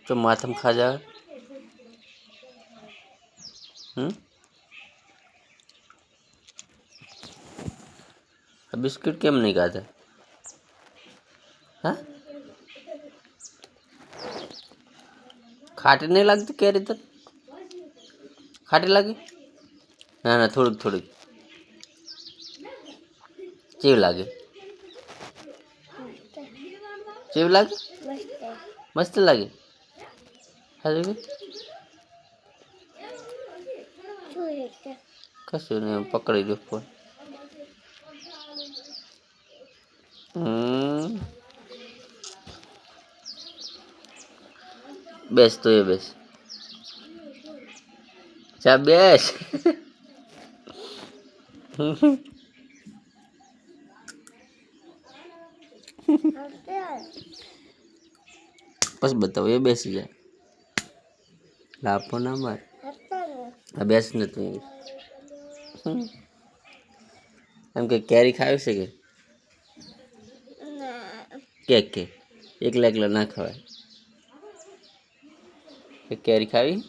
તો માથામાં ખાજા બિસ્કિટ કેમ નહીં ખાતા? હા, ખાટી નહીં લાગતી કેરી? તો ખાટી લાગી? ના ના, થોડીક થોડીક. કેવી લાગે? કેવી લાગે? મસ્ત લાગે. હાજુ કશું નહીં, પકડી દો ફોન. બેસ તો એ બેસ. ચા બેસ. બસ બતાવો, એ બેસી જાય. લાપો ના માર. હા, બેસ ને તું. એમ કે કેરી ખાવી છે કે એકલા એકલા ના ખવાય. કેરી ખાવી?